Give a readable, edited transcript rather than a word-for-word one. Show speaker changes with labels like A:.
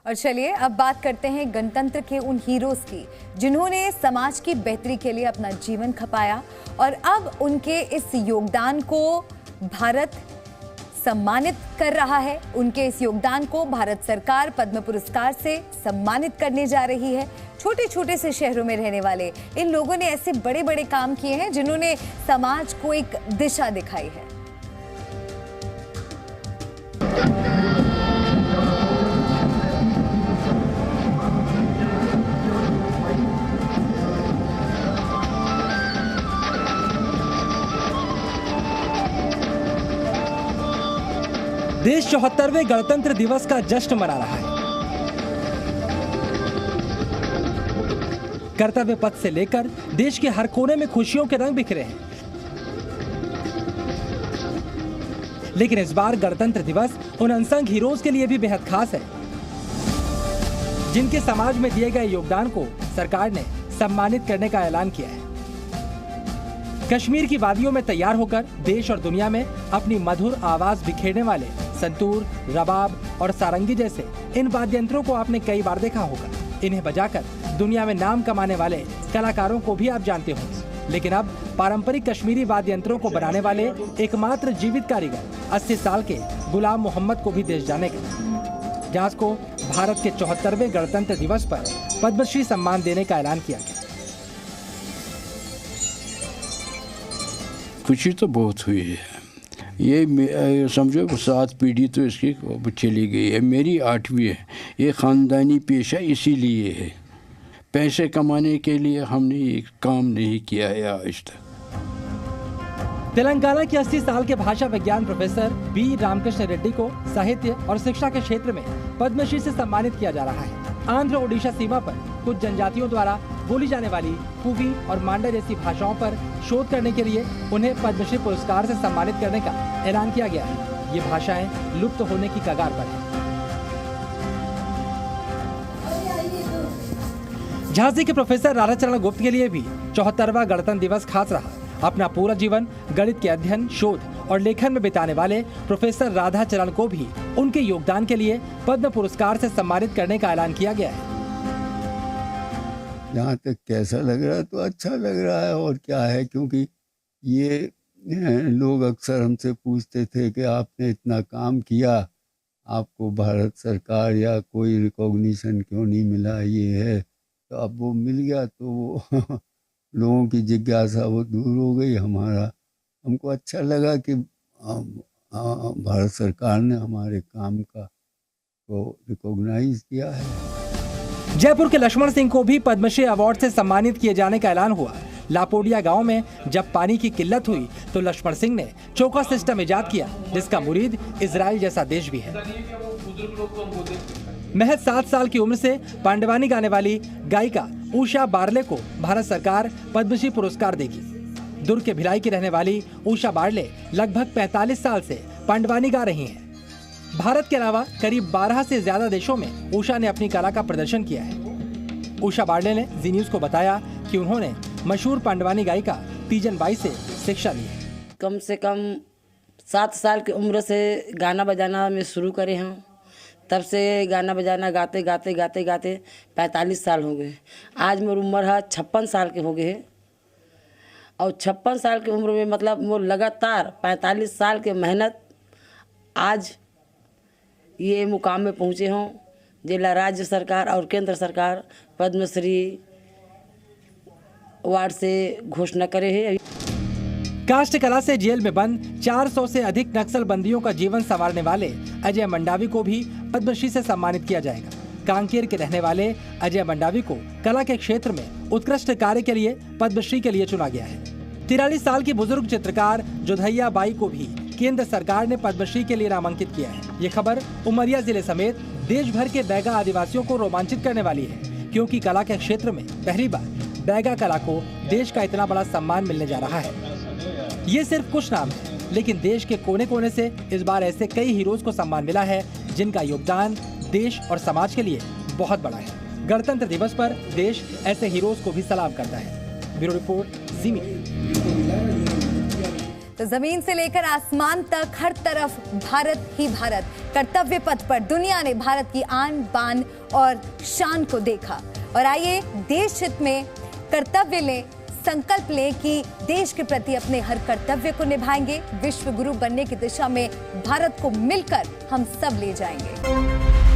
A: और चलिए अब बात करते हैं गणतंत्र के उन हीरोज की जिन्होंने समाज की बेहतरी के लिए अपना जीवन खपाया और अब उनके इस योगदान को भारत सम्मानित कर रहा है। उनके इस योगदान को भारत सरकार पद्म पुरस्कार से सम्मानित करने जा रही है। छोटे छोटे से शहरों में रहने वाले इन लोगों ने ऐसे बड़े बड़े काम किए हैं जिन्होंने समाज को एक दिशा दिखाई है।
B: देश 74वें गणतंत्र दिवस का जश्न मना रहा है। कर्तव्य पथ से लेकर देश के हर कोने में खुशियों के रंग बिखरे हैं। लेकिन इस बार गणतंत्र दिवस उन अनसंग हीरोज के लिए भी बेहद खास है, जिनके समाज में दिए गए योगदान को सरकार ने सम्मानित करने का ऐलान किया है। कश्मीर की वादियों में तैयार होकर देश और दुनिया में अपनी मधुर आवाज बिखेरने वाले संतूर, रबाब और सारंगी जैसे इन वाद्य यंत्रों को आपने कई बार देखा होगा। इन्हें बजाकर दुनिया में नाम कमाने वाले कलाकारों को भी आप जानते होंगे। लेकिन अब पारंपरिक कश्मीरी वाद्य यंत्रों को बनाने वाले एकमात्र जीवित कारीगर 80 साल के गुलाम मोहम्मद को भी देश जानेगा। जांच को भारत के 74वें गणतंत्र दिवस पर पद्मश्री सम्मान देने का ऐलान किया गया।
C: खुशी तो बहुत हुई है। ये समझो 7 पीढ़ी तो इसकी चली गई है, मेरी 8वीं है। ये ख़ानदानी पेशा इसीलिए है, पैसे कमाने के लिए हमने ये काम नहीं किया है आज तक।
B: तेलंगाना के 80 साल के भाषा विज्ञान प्रोफेसर बी रामकृष्ण रेड्डी को साहित्य और शिक्षा के क्षेत्र में पद्मश्री से सम्मानित किया जा रहा है। आंध्र ओडिशा सीमा पर कुछ जनजातियों द्वारा बोली जाने वाली कुवी और मांडा जैसी भाषाओं पर शोध करने के लिए उन्हें पद्मश्री पुरस्कार से सम्मानित करने का ऐलान किया गया है। ये भाषाएं लुप्त होने की कगार पर हैं। झांसी के प्रोफेसर राधाचरण गुप्त के लिए भी 74वां गणतंत्र दिवस खास रहा। अपना पूरा जीवन गणित के अध्ययन, शोध और लेखन में बिताने वाले प्रोफेसर राधाचरण को भी उनके योगदान के लिए पद्म पुरस्कार से सम्मानित करने का ऐलान किया गया है।
D: जहाँ तक कैसा लग रहा है तो अच्छा लग रहा है, और क्या है, क्योंकि ये लोग अक्सर हमसे पूछते थे कि आपने इतना काम किया, आपको भारत सरकार या कोई रिकॉग्निशन क्यों नहीं मिला। ये है तो अब वो मिल गया तो वो लोगों की जिज्ञासा वो दूर हो गई। हमको अच्छा लगा कि भारत सरकार ने हमारे काम का को रिकॉग्नाइज किया है।
B: जयपुर के लक्ष्मण सिंह को भी पद्मश्री अवार्ड से सम्मानित किए जाने का ऐलान हुआ। लापोडिया गांव में जब पानी की किल्लत हुई तो लक्ष्मण सिंह ने चौका सिस्टम इजाद किया, जिसका मुरीद इजराइल जैसा देश भी है। महज 7 साल की उम्र से पांडवानी गाने वाली गायिका उषा बारले को भारत सरकार पद्मश्री पुरस्कार देगी। दुर्ग के भिलाई की रहने वाली उषा बारले लगभग 45 साल से पांडवानी गा रही हैं। भारत के अलावा करीब 12 से ज्यादा देशों में उषा ने अपनी कला का प्रदर्शन किया है। उषा बारले ने जी न्यूज को बताया कि उन्होंने मशहूर पांडवानी गायिका तीजन बाई से शिक्षा ली है।
E: कम से कम 7 साल की उम्र से गाना बजाना में शुरू करे हैं। तब से गाना बजाना गाते गाते गाते गाते 45 साल हो गए। आज मेरी उम्र है 56 साल के हो गए हैं, और 56 साल की उम्र में मतलब वो लगातार 45 साल के मेहनत आज ये मुकाम में पहुँचे हों। जिला राज्य सरकार और केंद्र सरकार पद्मश्री अवार्ड से घोषणा करे है।
B: काष्ठ कला से जेल में बंद 400 से अधिक नक्सल बंदियों का जीवन संवारने वाले अजय मंडावी को भी पद्मश्री से सम्मानित किया जाएगा। कांकेर के रहने वाले अजय मंडावी को कला के क्षेत्र में उत्कृष्ट कार्य के लिए पद्मश्री के लिए चुना गया है। 43 साल की बुजुर्ग चित्रकार जोधैया बाई को भी केंद्र सरकार ने पद्मश्री के लिए नामांकित किया है। ये खबर उमरिया जिले समेत देश भर के बैगा आदिवासियों को रोमांचित करने वाली है, क्योंकि कला के क्षेत्र में पहली बार बैगा कला को देश का इतना बड़ा सम्मान मिलने जा रहा है। ये सिर्फ कुछ नाम है, लेकिन देश के कोने कोने से इस बार ऐसे कई हीरोज को सम्मान मिला है जिनका योगदान देश और समाज के लिए बहुत बड़ा है। गणतंत्र दिवस पर देश ऐसे हीरोज को भी सलाम करता है। ब्यूरो रिपोर्ट, जी मीडिया।
A: तो जमीन से लेकर आसमान तक हर तरफ भारत ही भारत। कर्तव्य पथ पर दुनिया ने भारत की आन बान और शान को देखा। और आइए देश हित में कर्तव्य लें, संकल्प लें कि देश के प्रति अपने हर कर्तव्य को निभाएंगे। विश्व गुरु बनने की दिशा में भारत को मिलकर हम सब ले जाएंगे।